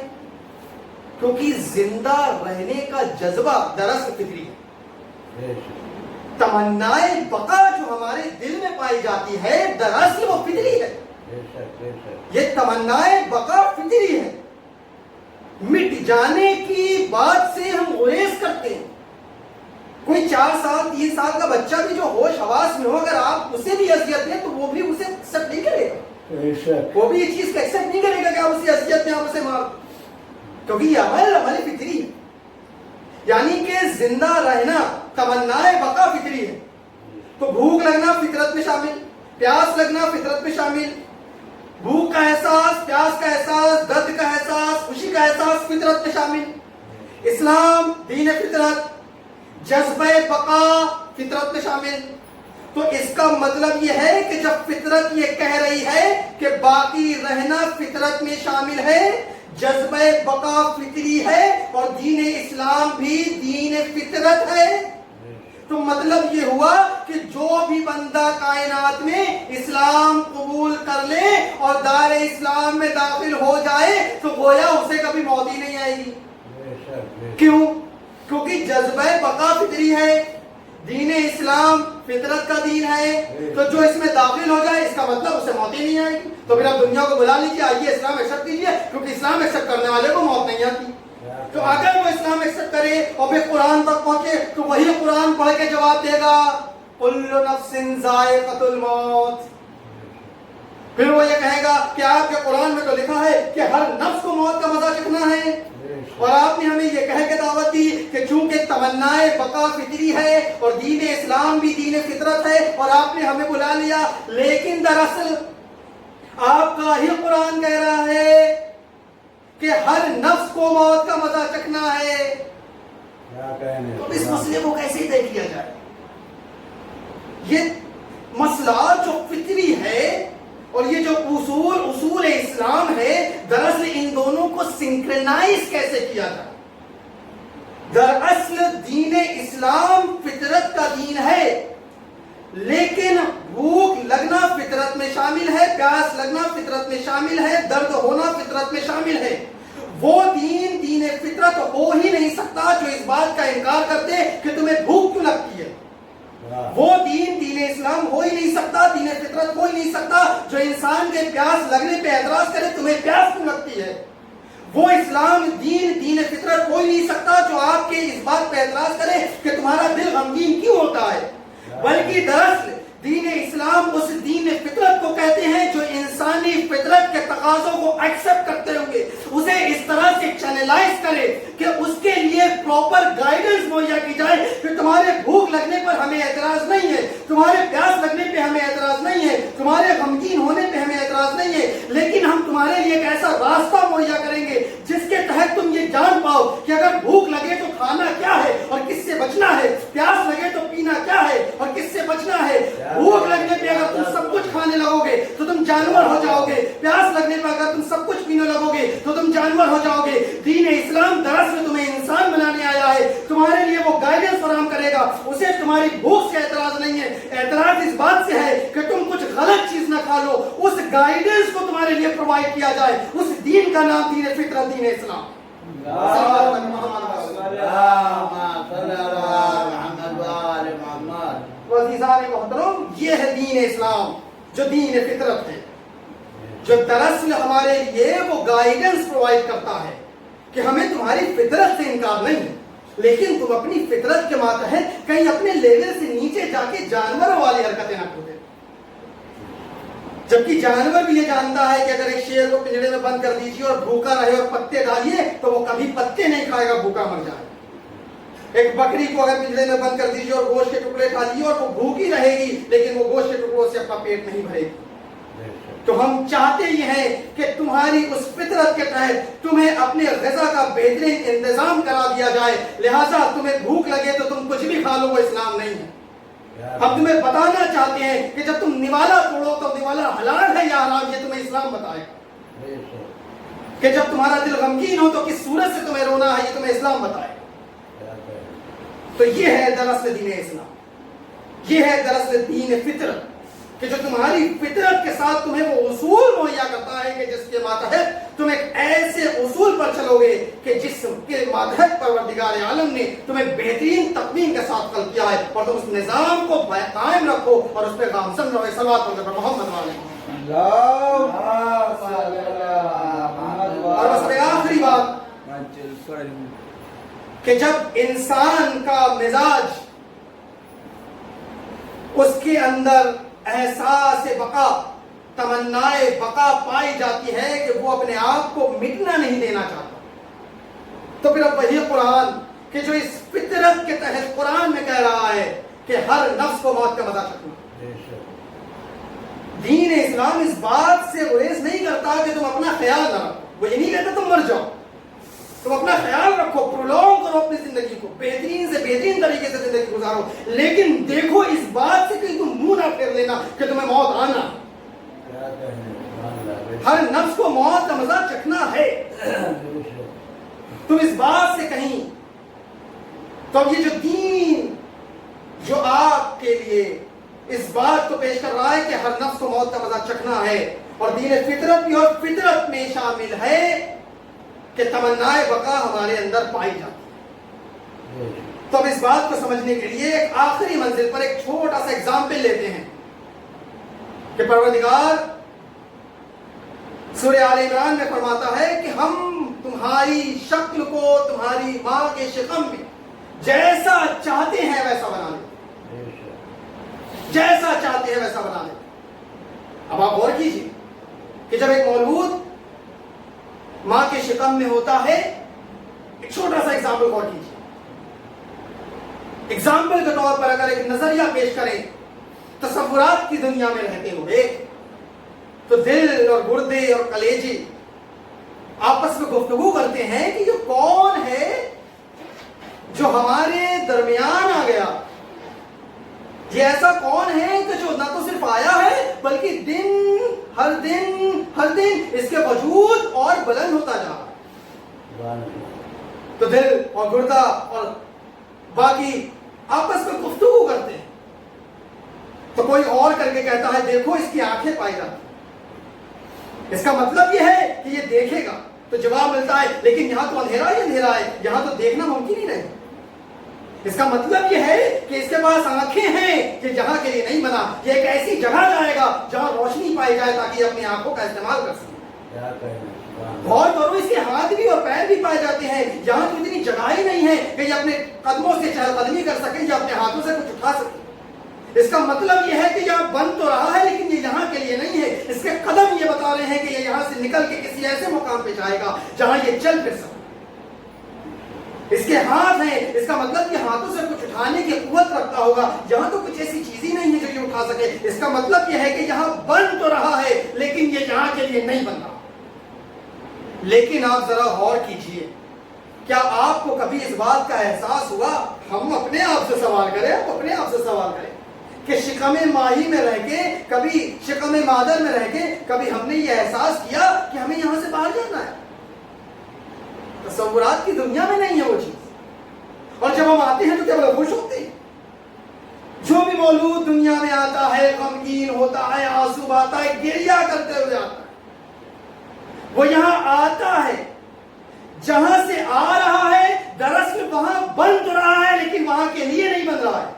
کیونکہ زندہ رہنے کا جذبہ دراصل فطری ہے. تمنائے بقا جو ہمارے دل میں پائی جاتی ہے دراصل وہ فطری ہے. یہ تمنائے بقا فطری ہے. مٹ جانے کی بات سے ہم گریز کرتے ہیں. کوئی 4 سال 3 سال کا بچہ بھی جو ہوش حواس میں ہو، اگر آپ اسے بھی اذیت دیں تو وہ بھی اسے ایکسپٹ نہیں کرے گا. وہ بھی یہ چیز کا ایکسپٹ نہیں کرے گا کہ آپ اسے اذیت دیں، آپ اسے مار. کیونکہ یہ عمل فطری ہے. یعنی کہ زندہ رہنا تمنائے بقا فطری ہے. تو بھوک لگنا فطرت میں شامل، پیاس لگنا فطرت میں شامل. بھوک کا احساس، پیاس کا احساس، درد کا احساس، خوشی کا احساس فطرت میں شامل. اسلام دین فطرت، جذبہ بقا فطرت میں شامل. تو اس کا مطلب یہ ہے کہ جب فطرت یہ کہہ رہی ہے کہ باقی رہنا فطرت میں شامل ہے، جذبہ بقا فطری ہے اور دین اسلام بھی دین فطرت ہے، تو مطلب یہ ہوا کہ جو بھی بندہ کائنات میں اسلام قبول کر لے اور دار اسلام میں داخل ہو جائے تو گویا اسے کبھی موت ہی نہیں آئے گی. کیوں؟ کیونکہ جذبہ بقا فطری ہے، دین اسلام فطرت کا دین ہے. تو جو اس میں داخل ہو جائے اس کا مطلب اسے موت ہی نہیں آئے گی. تو پھر آپ دنیا کو بلا لیجیے، آئیے اسلام ایکسپٹ کیجیے، کیونکہ اسلام ایکسپٹ کرنے والے کو موت نہیں آتی. تو اگر وہ اسلام ایکسپٹ کرے اور پھر قرآن تک پہنچے تو وہی قرآن پڑھ کے جواب دے گا کل نفس ذائقۃ الموت. پھر وہ یہ کہے گا کہ آپ کے قرآن میں تو لکھا ہے کہ ہر نفس کو موت کا مزہ چکھنا ہے، اور آپ نے ہمیں یہ کہہ کے دعوت دی کہ چونکہ تمنائے بقا فطری ہے اور دین اسلام بھی دین فطرت ہے اور آپ نے ہمیں بلا لیا، لیکن دراصل آپ کا ہی قرآن کہہ رہا ہے کہ ہر نفس کو موت کا مزہ چکھنا ہے. تو اس مسئلے کو کیسے طے کیا جائے؟ یہ مسئلہ جو فطری ہے اور یہ جو اصول اسلام ہے، دراصل ان دونوں کو سنکرنائز کیسے کیا جائے؟ دراصل دین اسلام فطرت کا دین ہے، لیکن بھوک لگنا فطرت میں شامل ہے، پیاس لگنا فطرت میں شامل ہے، درد ہونا فطرت میں شامل ہے. وہ دین فطرت ہو ہی نہیں سکتا جو اس بات کا انکار کرتے کہ تمہیں بھوک کیوں لگتی ہے. وہ دین اسلام ہو ہی نہیں سکتا، دین فطرت ہو ہی نہیں سکتا جو انسان کے پیاس لگنے پہ اعتراض کرے تمہیں پیاس کیوں لگتی ہے. وہ اسلام دین فطرت کوئی نہیں سکتا جو آپ کے اس بات پہ اعتراض کرے کہ تمہارا دل غمگین کیوں ہوتا ہے، بلکہ دراصل دین اسلام اس دین فطرت کو کہتے ہیں جو انسانی فطرت کے تقاضوں کو ایکسپٹ کرتے ہوئے اسے اس طرح سے چینلائز کرے کہ اس کے لیے پراپر گائیڈنس مہیا کی جائے کہ تمہارے بھوک لگنے پر ہمیں اعتراض نہیں ہے، تمہارے پیاس لگنے پہ ہمیں اعتراض نہیں ہے، تمہارے غمگین ہونے پہ ہمیں اعتراض نہیں ہے، لیکن ہم تمہارے لیے ایک ایسا راستہ مہیا کریں گے جس کے تحت تم یہ جان پاؤ کہ اگر بھوک لگے تو کھانا کیا ہے اور کس سے بچنا ہے، پیاس لگے تو پینا کیا ہے اور کس سے بچنا ہے۔ بھوک لگنے پہ اگر تم سب کچھ کھانے لگو گے تو تم جانور ہو جاؤ گے، پیاس لگنے پہ اگر تم سب کچھ پینے لگو گے تو تم جانور ہو جاؤ گے۔ دین اسلام دراصل تمہیں انسان بنانے آیا ہے، تمہارے لیے وہ گائیڈنس فراہم کرے گا، اسے تمہاری بھوک سے اعتراض نہیں ہے، اعتراض اس بات سے ہے کہ تم کچھ غلط چیز نہ کھا لو، اس گائیڈنس کو تمہارے لیے پرووائڈ کیا جائے، اس دین کا نام دین فطرت، دین اسلام۔ عزیزان محترم، یہ ہے دین اسلام جو دین فطرت ہے، جو دراصل ہمارے لیے وہ گائیڈنس پرووائڈ کرتا ہے کہ ہمیں تمہاری فطرت سے انکار نہیں ہے، لیکن تم اپنی فطرت کے ماتحت کہیں اپنے لیول سے نیچے جا کے جانوروں والی حرکتیں نہ کرو، جبکہ جانور بھی یہ جانتا ہے کہ اگر ایک شیر کو پنجرے میں بند کر دیجیے اور بھوکا رہے اور پتے ڈالیے تو وہ کبھی پتے نہیں کھائے گا، بھوکا مر جائے۔ ایک بکری کو اگر پنجرے میں بند کر دیجیے اور گوشت کے ٹکڑے ڈالیے اور وہ بھوکی رہے گی لیکن وہ گوشت کے ٹکڑوں سے اپنا پیٹ نہیں بھرے گی۔ تو ہم چاہتے یہ ہیں کہ تمہاری اس فطرت کے تحت تمہیں اپنے غذا کا بہترین انتظام کرا دیا جائے، لہٰذا تمہیں بھوک لگے تو تم کچھ بھی کھا لو، وہ اسلام نہیں ہے۔ ہم تمہیں بتانا چاہتے ہیں کہ جب تم نوالا توڑو تو نوالا حلال ہے یا حرام، یہ تمہیں اسلام بتائے گا۔ کہ جب تمہارا دل غمگین ہو تو کس صورت سے تمہیں رونا ہے، یہ تمہیں اسلام بتائے گا۔ تو یہ ہے دراصل دین اسلام، یہ ہے دراصل دین فطرت کہ جو تمہاری فطرت کے ساتھ تمہیں وہ اصول مہیا کرتا ہے کہ جس کے ماتحت تم ایک ایسے اصول پر چلو گے کہ جس کے ماتحت پروردگار عالم نے تمہیں بہترین تقویم کے ساتھ خلق کیا ہے، اور تم اس نظام کو قائم رکھو اور اس پہ گامزن رہو۔ صلوات پر محمد علیہ۔ اور بس ایک آخری بات کہ جب انسان کا مزاج اس کے اندر احساس بقا، تمنائے بقا پائی جاتی ہے کہ وہ اپنے آپ کو مٹنا نہیں دینا چاہتا، تو پھر اب وہی قرآن کہ جو اس فطرت کے تحت قرآن میں کہہ رہا ہے کہ ہر نفس کو موت کا مزہ چکھنا۔ دین اسلام اس بات سے گریز نہیں کرتا کہ تم اپنا خیال نہ رکھو، وہ یہ نہیں کہتا تم مر جاؤ، تم اپنا خیال رکھو، پرولونگ کرو اپنی زندگی کو، بہترین سے بہترین طریقے سے زندگی گزارو، لیکن دیکھو اس بات سے کہ تم منہ نہ پھیر لینا کہ تمہیں موت آنا۔ ہر نفس کو موت کا مزہ چکھنا ہے، تم اس بات سے کہیں تو اب یہ جو دین جو آپ کے لیے اس بات کو پیش کر رہا ہے کہ ہر نفس کو موت کا مزہ چکھنا ہے، اور دین فطرت بھی اور فطرت میں شامل ہے کہ تمنائے بقا ہمارے اندر پائی جاتی ہے۔ تو اب اس بات کو سمجھنے کے لیے ایک آخری منزل پر ایک چھوٹا سا ایگزامپل لیتے ہیں کہ پروردگار سورہ آل عمران میں فرماتا ہے کہ ہم تمہاری شکل کو تمہاری ماں کے شکم میں جیسا چاہتے ہیں ویسا بنا لیں، جیسا چاہتے ہیں ویسا بنا لیں۔ اب آپ غور کیجیے کہ جب ایک مولود ماں کے شکم میں ہوتا ہے، ایک چھوٹا سا ایگزامپل غور کیجیے، ایگزامپل کے طور پر اگر ایک نظریہ پیش کریں، تصورات کی دنیا میں رہتے ہوئے تو دل اور گردے اور کلیجے آپس میں گفتگو کرتے ہیں کہ یہ کون ہے جو ہمارے درمیان آ گیا، یہ ایسا کون ہے کہ جو نہ تو صرف آیا ہے بلکہ ہر دن اس کے وجود اور بلند ہوتا جا رہا ہے۔ تو دل اور گردہ اور باقی آپس میں گفتگو کرتے ہیں، تو کوئی اور کر کے کہتا ہے دیکھو اس کی آنکھیں پائی جاتی ہیں، اس کا مطلب یہ ہے کہ یہ دیکھے گا، تو جواب ملتا ہے لیکن یہاں تو اندھیرا ہی اندھیرا ہے، یہاں تو دیکھنا ممکن ہی نہیں۔ اس کا مطلب یہ ہے کہ اس کے پاس آنکھیں ہیں کہ جہاں کے لیے نہیں بنا، یہ ایک ایسی جگہ جائے گا جہاں روشنی پائی جائے تاکہ اپنی آنکھوں کا استعمال کر سکے۔ غور کرو، اس کے ہاتھ بھی اور پیر بھی پائے جاتے ہیں، یہاں تو اتنی جگہ ہی نہیں ہے کہ یہ اپنے قدموں سے چہل قدمی کر سکیں یا اپنے ہاتھوں سے کچھ اٹھا سکیں۔ اس کا مطلب یہ ہے کہ یہاں بن تو رہا ہے لیکن یہ یہاں کے لیے نہیں ہے۔ اس کے قدم یہ بتا رہے ہیں کہ یہ یہاں سے نکل کے کسی ایسے مقام پہ جائے گا جہاں یہ چل پھر سکے۔ اس کے ہاتھ ہیں، اس کا مطلب کہ ہاتھوں سے کچھ اٹھانے کی قوت رکھتا ہوگا، یہاں تو کچھ ایسی چیز ہی نہیں ہے جو یہ اٹھا سکے۔ اس کا مطلب یہ ہے کہ یہاں بن تو رہا ہے لیکن یہ یہاں کے لیے نہیں بن رہا۔ لیکن آپ ذرا غور کیجئے، کیا آپ کو کبھی اس بات کا احساس ہوا؟ ہم اپنے آپ سے سوال کریں، کہ شکم ماہی میں رہ کے، کبھی شکم مادر میں رہ کے کبھی ہم نے یہ احساس کیا کہ ہمیں یہاں سے باہر جانا ہے؟ تصورات کی دنیا میں نہیں ہے وہ چیز، اور جب ہم آتے ہیں تو کیا بڑا خوش ہوتے ہیں۔ جو بھی مولود دنیا میں آتا ہے غمگین ہوتا ہے، آنسو بہاتا ہے، گریہ کرتے ہوئے آتا ہے، وہ یہاں آتا ہے جہاں سے آ رہا ہے، دراصل وہاں بن تو رہا ہے لیکن وہاں کے لیے نہیں بن رہا ہے۔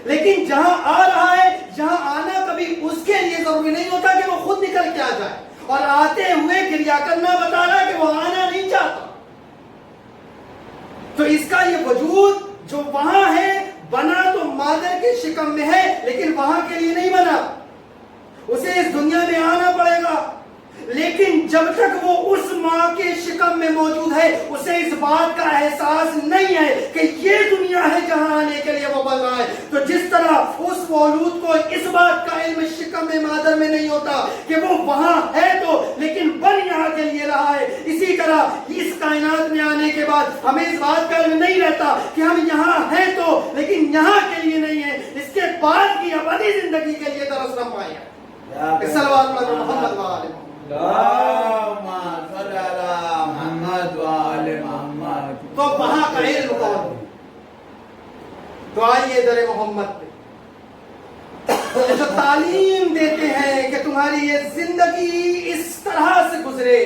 لیکن جہاں آ رہا ہے، جہاں آنا کبھی اس کے لیے ضروری نہیں ہوتا کہ وہ خود نکل کے آ جائے، اور آتے ہوئے گریہ کرنا بتا رہا ہے کہ وہ آنا نہیں چاہتا۔ تو اس کا یہ وجود جو وہاں ہے، بنا تو مادر کے شکم میں ہے لیکن وہاں کے لیے نہیں بنا، اسے اس دنیا میں آنا پڑے گا۔ لیکن جب تک وہ اس ماں کے شکم میں موجود ہے، اسے اس بات کا احساس نہیں ہے کہ یہ دنیا ہے جہاں آنے کے لیے وہ بن رہا ہے۔ تو جس طرح اس مولود کو اس بات کا علم شکم مادر میں نہیں ہوتا کہ وہ وہاں ہے تو لیکن بن یہاں کے لیے رہا ہے، اسی طرح اس کائنات میں آنے کے بعد ہمیں اس بات کا علم نہیں رہتا کہ ہم یہاں ہیں تو لیکن یہاں کے لیے نہیں ہے، اس کے بعد کی ابدی زندگی کے لیے درس نہ پائے گا۔ صلوات اللہ محمد و آل محمد۔ تو وہاں کا علم کون؟ تو آئیے در محمد پہ، جو تعلیم دیتے ہیں کہ تمہاری یہ زندگی اس طرح سے گزرے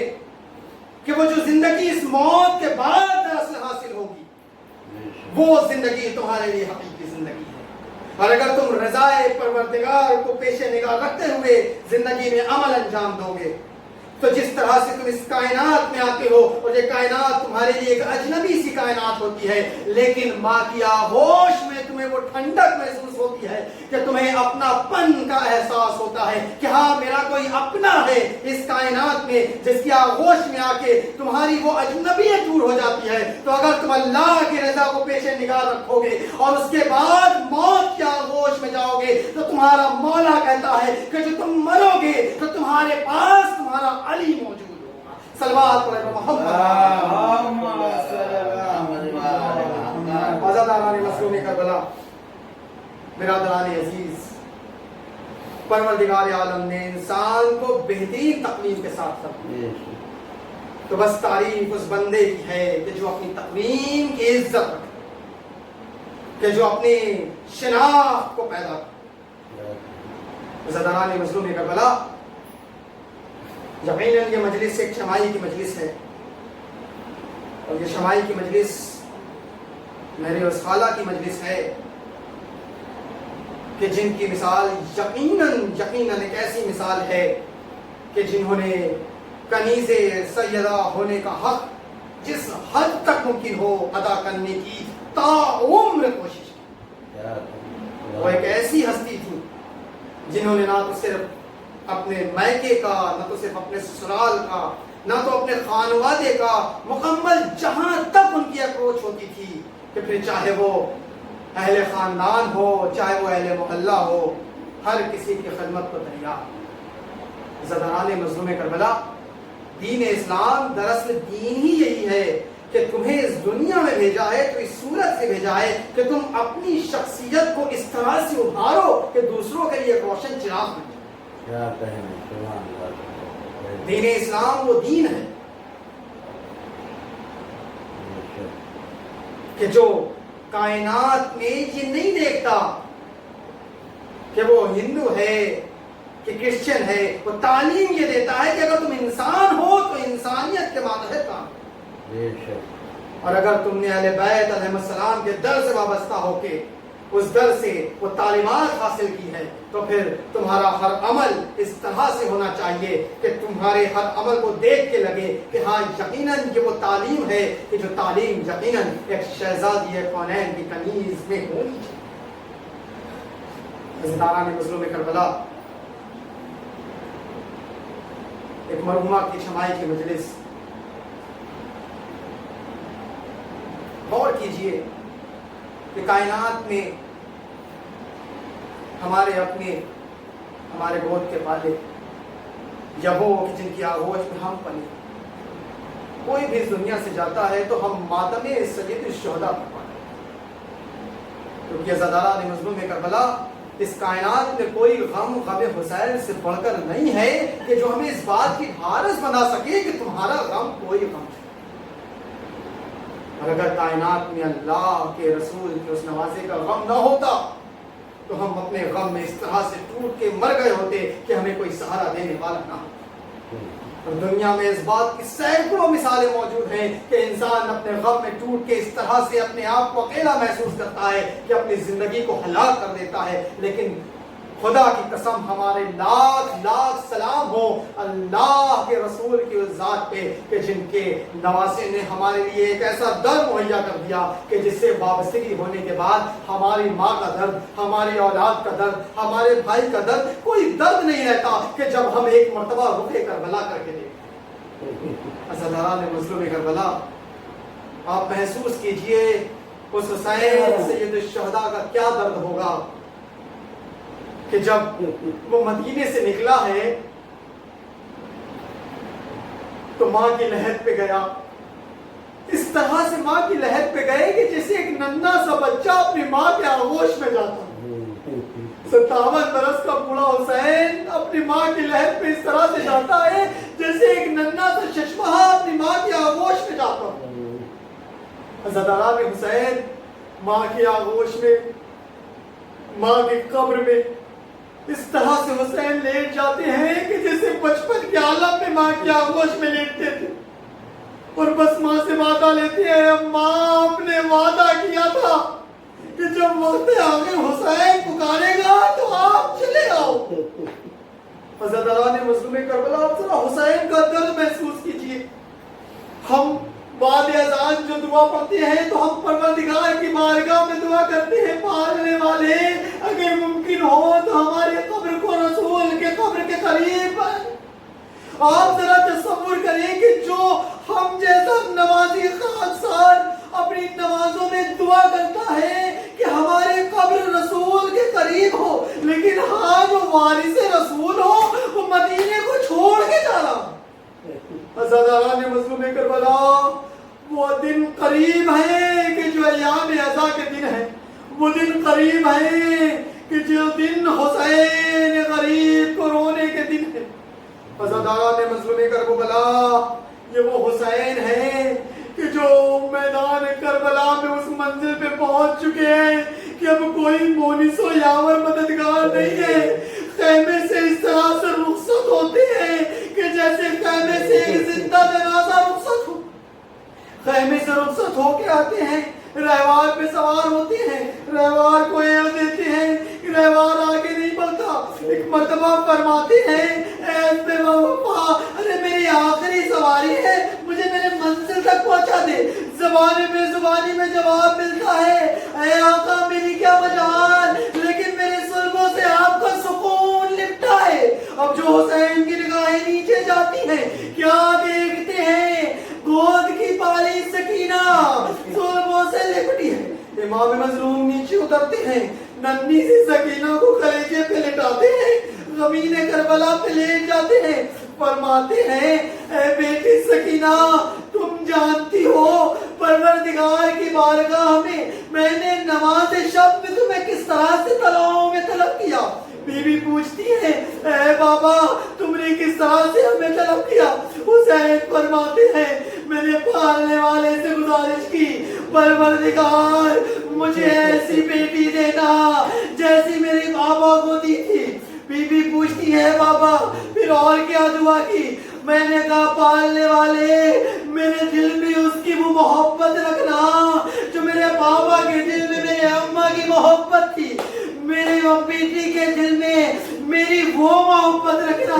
کہ وہ جو زندگی اس موت کے بعد دراصل حاصل ہوگی وہ زندگی تمہارے لیے حقیقی زندگی ہے۔ اور اگر تم رضائے پروردگار کو پیش نگاہ رکھتے ہوئے زندگی میں عمل انجام دو گے تو جس طرح سے تم اس کائنات میں آتے ہو، اور یہ کائنات تمہارے لیے ایک اجنبی سی کائنات ہوتی ہے، لیکن ماں کی آغوش میں تمہیں وہ ٹھنڈک محسوس ہوتی ہے کہ تمہیں اپنا پن کا احساس ہوتا ہے کہ ہاں میرا کوئی اپنا ہے اس کائنات میں، جس کی آغوش میں آ کے تمہاری وہ اجنبیت دور ہو جاتی ہے۔ تو اگر تم اللہ کی رضا کو پیش نگاہ رکھو گے اور اس کے بعد موت کی آغوش میں جاؤ گے تو تمہارا مولا کہتا ہے کہ جو تم مرو گے تو تمہارے پاس تمہارا علی موجود ہوگا۔ صلوات علی محمد۔ عزاداران مظلوم کربلا، برادران عزیز، پروردگار عالم نے انسان کو بہترین تقویم کے ساتھ رکھا، تو بس تعریف اس بندے کی ہے کہ جو اپنی تقویم کی عزت رکھے، کہ جو اپنی شناخت کو پیدا کرے۔ عزاداران مظلوم کربلا، یقیناً یہ مجلس ایک شمائی کی مجلس ہے، اور یہ شمائی کی مجلس میرے اس خالہ کی مجلس ہے کہ جن کی مثال یقیناً ایک ایسی مثال ہے کہ جنہوں نے کنیز سیدہ ہونے کا حق جس حد تک ممکن ہو ادا کرنے کی تاعمر کوشش کی۔ وہ ایک ایسی ہستی تھی جنہوں نے نہ تو صرف اپنے میکے کا، نہ تو صرف اپنے سسرال کا، نہ تو اپنے خانوادے کا، مکمل جہاں تک ان کی اپروچ ہوتی تھی کہ پھر چاہے وہ اہل خاندان ہو، چاہے وہ اہل محلہ ہو، ہر کسی کی خدمت کو تیار۔ زدران مظلوم کربلا، دین اسلام دراصل دین ہی یہی ہے کہ تمہیں اس دنیا میں بھیجا ہے تو اس صورت سے بھیجا ہے کہ تم اپنی شخصیت کو اس طرح سے ابھارو کہ دوسروں کے لیے ایک روشن چراغ بن جائے۔ دین اسلام وہ دین ہے کہ جو کائنات میں یہ نہیں دیکھتا کہ وہ ہندو ہے کہ کرسچن ہے، وہ تعلیم یہ دیتا ہے کہ اگر تم انسان ہو تو انسانیت کے ماتحت کام، اور اگر تم نے اہل بیت علیہ السلام کے در سے وابستہ ہو کے اس در سے وہ تعلیمات حاصل کی ہے، تو پھر تمہارا ہر عمل اس طرح سے ہونا چاہیے کہ تمہارے ہر عمل کو دیکھ کے لگے کہ ہاں یقیناً یہ وہ تعلیم ہے کہ جو تعلیم یقیناً ایک شہزادی کونین کی کنیز میں ہونی چاہیے۔ عزیزانہ مظلوم کربلا، ایک مرحومہ کی چھمائی کی مجلس، غور کیجئے کہ کائنات میں ہمارے اپنے، ہمارے گود کے پالے، یا وہ جن کی آغوش میں ہم پلے، کوئی بھی دنیا سے جاتا ہے تو ہم ماتم سید الشہداء پر پاتے ہیں، کیونکہ عزیزانہ مظلوم کربلا، اس کائنات میں کوئی غم حسین سے بڑھ کر نہیں ہے کہ جو ہمیں اس بات کی حارس بنا سکے کہ تمہارا غم کوئی غم نہیں۔ اور اگر کائنات میں اللہ کے رسول کے اس نوازے کا غم نہ ہوتا تو ہم اپنے غم میں اس طرح سے ٹوٹ کے مر گئے ہوتے کہ ہمیں کوئی سہارا دینے والا نہ ہو۔ اور دنیا میں اس بات کی سینکڑوں مثالیں موجود ہیں کہ انسان اپنے غم میں ٹوٹ کے اس طرح سے اپنے آپ کو اکیلا محسوس کرتا ہے کہ اپنی زندگی کو ہلاک کر دیتا ہے، لیکن خدا کی قسم ہمارے لاکھ لاکھ سلام ہو اللہ کے رسول کی اس ذات پہ کہ جن کے نواسے نے ہمارے لیے ایک ایسا در مہیا کر دیا کہ جس سے وابستگی ہونے کے بعد ہماری ماں کا درد، ہماری اولاد کا درد، ہمارے بھائی کا درد، کوئی درد نہیں رہتا کہ جب ہم ایک مرتبہ رخ کربلا کر کے دیکھیں۔ عزیزان مظلوم کربلا، آپ محسوس کیجئے اس حسین سید الشہداء کا کیا درد ہوگا کہ جب وہ مدینے سے نکلا ہے تو ماں کی لحد پہ گیا، اس طرح سے ماں کی لحد پہ گئے کہ جیسے ایک ننھا سا بچہ اپنی ماں کے آغوش میں جاتا۔ 57 برس کا بوڑھا حسین اپنی ماں کی لحد پہ اس طرح سے جاتا ہے جیسے ایک ننھا سا چشمہ اپنی ماں کی آغوش میں جاتا۔ عزاداران حسین ماں کی آغوش میں، ماں کی قبر میں اس طرح سے حسین لیٹ جاتے ہیں کہ جیسے بچپن کے عالم میں ماں کی آغوش میں لیٹتے تھے، اور بس ماں سے وعدہ لیتے ہیں، ماں آپ نے وعدہ کیا تھا کہ جب وقت آخر حسین پکارے گا تو آپ چلے آؤ۔ عزاداران مظلوم کربلا، آپ ذرا حسین کا درد محسوس کیجئے۔ ہم بعد اذان جو دعا پڑھتے ہیں تو ہم پروردگار کی بارگاہ میں دعا کرتے ہیں، پالنے والے اگر ممکن ہو تو ہمارے قبر کو رسول کے قبر کے قریب۔ آپ ذرا تصور کریں کہ جو ہم جیسا نمازی خاکسار اپنی نمازوں میں دعا کرتا ہے کہ ہمارے قبر رسول کے قریب ہو، لیکن ہاں جو وارث رسول ہو وہ مدینے کو چھوڑ کے جا رہا۔ عزاداران مظلوم کربلا، وہ دن قریب ہے کہ جو ایام عزا کے دن ہے، وہ دن قریب ہے کہ جو دن حسین غریب کو رونے کے دن ہے۔ عزاداران مظلوم کربلا، یہ وہ حسین ہے کہ جو میدان کربلا میں اس منزل پہ پہنچ چکے ہیں کہ اب کوئی مونس و یاور مددگار نہیں ہے۔ خیمے سے اس طرح سے رخصت ہوتے ہیں کہ جیسے خیمے سے ایک زندہ جنازہ رخصت ہو۔ خیمے سے رخصت ہو کے آتے ہیں، رہوار پہ سوار ہوتے ہیں، رہوار کو ایڑ دیتے ہیں، رہوار آگے نہیں بڑھتا۔ ایک مرتبہ فرماتے ہیں، اے بے وفا، ارے میری آخری سواری ہے، مجھے میرے منزل تک پہنچا دے۔ زبانی میں جواب ملتا ہے، اے آقا میری کیا مجال، لیکن میرے سلبوں سے آپ کا سکون لپٹا ہے۔ اب جو حسین کی نگاہیں نیچے جاتی ہیں، کیا دیکھتے ہیں؟ گود کی پالی سکینہ سلبوں سے لپٹی ہے۔ امام مظلوم نیچے اترتے ہیں، ننھی سی سکینہ کو کلیجے پہ لٹاتے ہیں، غمین کربلا پہ لیٹ جاتے ہیں، فرماتے ہیں، اے بیٹی سکینہ، تم جانتی ہو پروردگار کی بارگاہ میں نے نماز شب میں تمہیں کس طرح سے تلاؤں میں طلب کیا۔ بی بی پوچھتی ہے، اے بابا تم نے کس طرح سے ہمیں طلب کیا؟ حسین فرماتے ہیں، میں نے پالنے والے سے گزارش کی، پروردگار مجھے ایسی بیٹی دینا جیسی میرے بابا کو دی تھی۔ بی بی پوچھتی ہے، بابا پھر اور کیا دعا کی؟ میں نے کہا، پالنے والے میرے دل میں اس کی وہ محبت رکھنا جو میرے بابا کے دل میں میرے اماں کی محبت کے دل میں میری وہ محبت رکھنا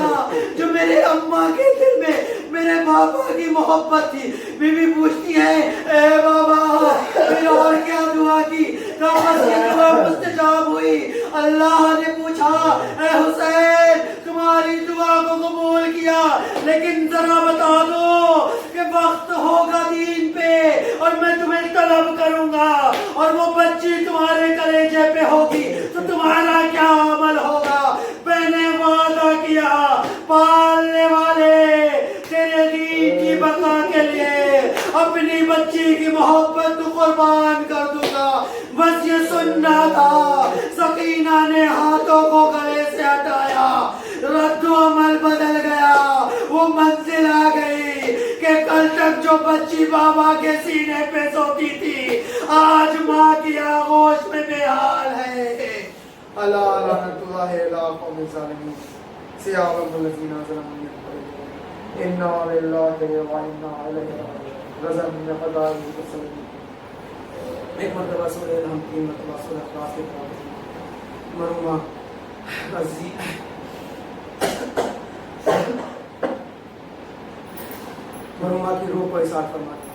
جو میرے اماں کے دل میں میرے بابا کی محبت تھی. بی بی پوچھتی ہے اے بابا پھر اور کیا دعا کی؟ بس یہ دعا مستجاب ہوئی. اللہ نے پوچھا اے حسین تمہاری دعا کو قبول کیا لیکن ذرا بتا دو کہ وقت ہوگا دین پہ اور میں تمہیں طلب کروں گا اور وہ بچی تمہارے کلیجے پہ ہوگی تو تمہارا کیا عمل ہوگا؟ میں نے وعدہ کیا پالنے والے تیرے دین کی بقا کے لیے اپنی بچی کی محبت کو قربان کر دوں گا. بس یہ سننا تھا. سکینہ نے ہاتھوں کو گلے سے ہٹایا. رد و عمل بدل گیا. وہ منزل آ گئی کہ کل تک جو بچی بابا کے سینے پہ سوتی تھی آج ماں کی آغوش میں بے حال ہے. اللہ لعنت اللہ علی قوم الظالمین. سیاق الذین ظلموا انا للہ و انا الیہ راجعون. رضا من قضاء المرسلین. ایک مرتبہ سورہ ہم 3 مرتبہ سورہ اخلاص کے پڑھتے مرحومہ غزی مرحومہ کی روح کو احساس فرماتے